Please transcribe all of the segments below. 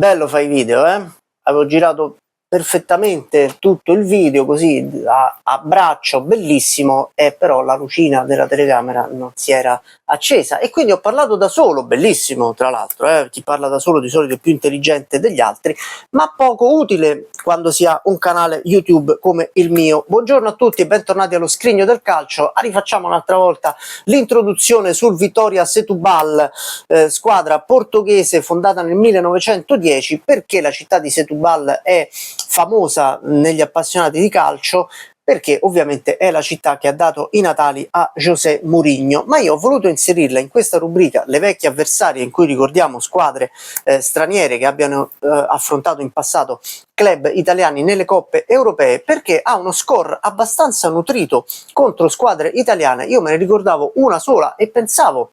Bello fai video, avevo girato perfettamente tutto il video così a braccio, bellissimo, e però la lucina della telecamera non si era accesa e quindi ho parlato da solo, bellissimo tra l'altro, chi parla da solo di solito è più intelligente degli altri, ma poco utile quando si ha un canale YouTube come il mio. Buongiorno a tutti e bentornati allo Scrigno del Calcio. Rifacciamo un'altra volta l'introduzione sul Vitória Setúbal, squadra portoghese fondata nel 1910. Perché la città di Setúbal è famosa negli appassionati di calcio? Perché ovviamente è la città che ha dato i natali a José Mourinho, ma io ho voluto inserirla in questa rubrica, le vecchie avversarie, in cui ricordiamo squadre straniere che abbiano affrontato in passato club italiani nelle coppe europee, perché ha uno score abbastanza nutrito contro squadre italiane. Io me ne ricordavo una sola e pensavo,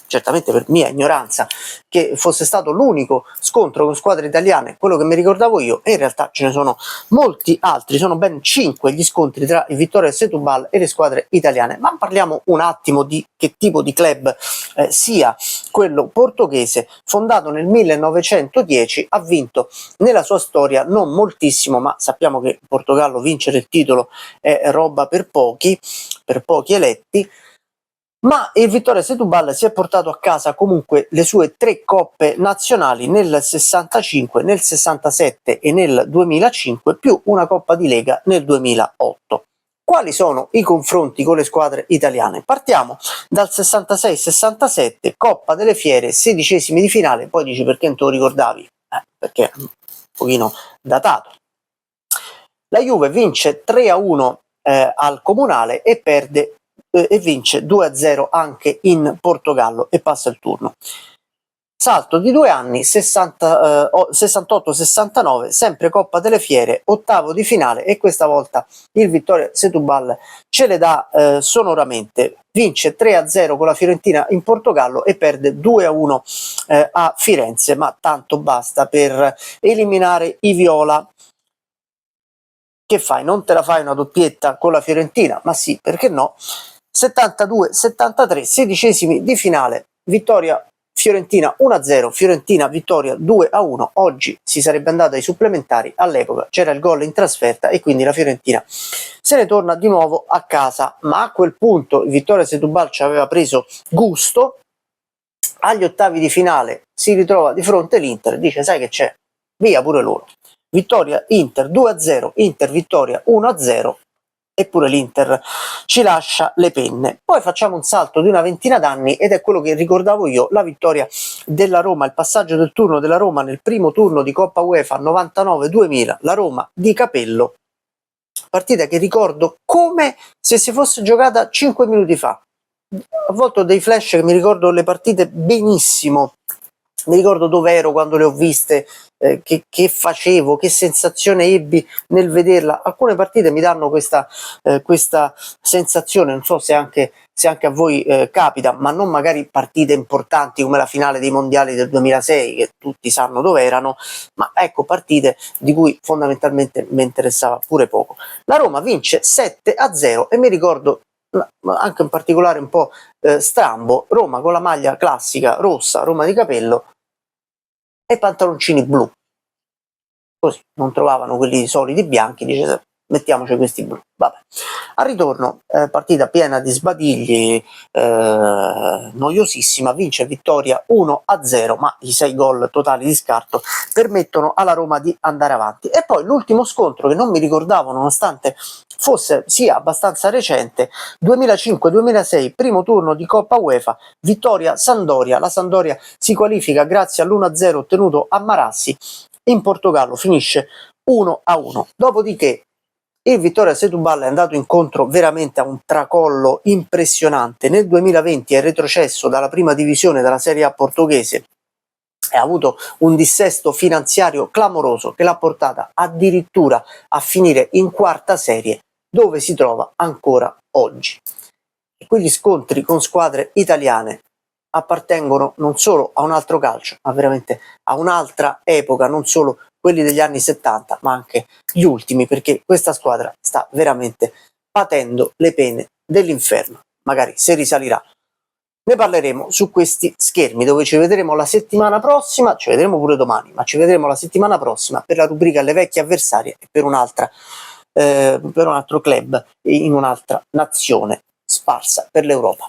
certamente per mia ignoranza, che fosse stato l'unico scontro con squadre italiane, quello che mi ricordavo io, e in realtà ce ne sono molti altri, sono ben 5 gli scontri tra il Vitória Setúbal e le squadre italiane. Ma parliamo un attimo di che tipo di club sia quello portoghese. Fondato nel 1910, ha vinto nella sua storia non moltissimo, ma sappiamo che in Portogallo vincere il titolo è roba per pochi eletti. Ma il Vitória Setúbal si è portato a casa comunque le sue 3 coppe nazionali nel 65, nel 67 e nel 2005, più una Coppa di Lega nel 2008. Quali sono i confronti con le squadre italiane? Partiamo dal 66-67, Coppa delle Fiere, 16esimi di finale. Poi dici: perché non te lo ricordavi? Perché è un pochino datato. La Juve vince 3-1 al Comunale e perde e vince 2-0 anche in Portogallo e passa il turno. Salto di 2 anni, 68-69, sempre Coppa delle Fiere, ottavo di finale, e questa volta il Vitória Setúbal ce le dà sonoramente. Vince 3-0 con la Fiorentina in Portogallo e perde 2-1 a Firenze, ma tanto basta per eliminare i viola. Che fai? Non te la fai una doppietta con la Fiorentina? Ma sì, perché no? 72-73, 16esimi di finale, vittoria Fiorentina 1-0, Fiorentina vittoria 2-1. Oggi si sarebbe andata ai supplementari, all'epoca c'era il gol in trasferta e quindi la Fiorentina se ne torna di nuovo a casa, ma a quel punto il Vitória Setúbal ci aveva preso gusto. Agli ottavi di finale si ritrova di fronte l'Inter, dice: sai che c'è? Via pure loro. Vittoria Inter 2-0, Inter vittoria 1-0, eppure l'Inter ci lascia le penne. Poi facciamo un salto di una ventina d'anni ed è quello che ricordavo io, la vittoria della Roma, il passaggio del turno della Roma nel primo turno di Coppa UEFA 99-2000, la Roma di Capello, partita che ricordo come se si fosse giocata 5 minuti fa. A volte ho dei flash che mi ricordo le partite benissimo, mi ricordo dove ero quando le ho viste, che facevo, che sensazione ebbi nel vederla. Alcune partite mi danno questa sensazione, non so se anche a voi capita, ma non magari partite importanti come la finale dei mondiali del 2006, che tutti sanno dove erano, ma ecco partite di cui fondamentalmente mi interessava pure poco. La Roma vince 7-0 e mi ricordo anche in particolare un po' strambo, Roma con la maglia classica rossa, Roma di Capello, e pantaloncini blu, così non trovavano quelli soliti bianchi, dice: mettiamoci questi blu. Vabbè. Al ritorno, partita piena di sbadigli, noiosissima, vince Vittoria 1-0, ma i 6 gol totali di scarto permettono alla Roma di andare avanti. E poi l'ultimo scontro, che non mi ricordavo nonostante sia abbastanza recente, 2005-2006, primo turno di Coppa UEFA, Vittoria Sampdoria. La Sampdoria si qualifica grazie all'1-0 ottenuto a Marassi. In Portogallo finisce 1-1. Dopodiché il Vitória Setúbal è andato incontro veramente a un tracollo impressionante. Nel 2020 è retrocesso dalla prima divisione della Serie A portoghese e ha avuto un dissesto finanziario clamoroso che l'ha portata addirittura a finire in quarta serie, dove si trova ancora oggi. E quegli scontri con squadre italiane appartengono non solo a un altro calcio, ma veramente a un'altra epoca, non solo quelli degli anni 70, ma anche gli ultimi, perché questa squadra sta veramente patendo le pene dell'inferno. Magari se risalirà Ne parleremo su questi schermi, dove ci vedremo la settimana prossima, ci vedremo pure domani, ma ci vedremo la settimana prossima per la rubrica Le vecchie avversarie e per per un altro club in un'altra nazione sparsa per l'Europa.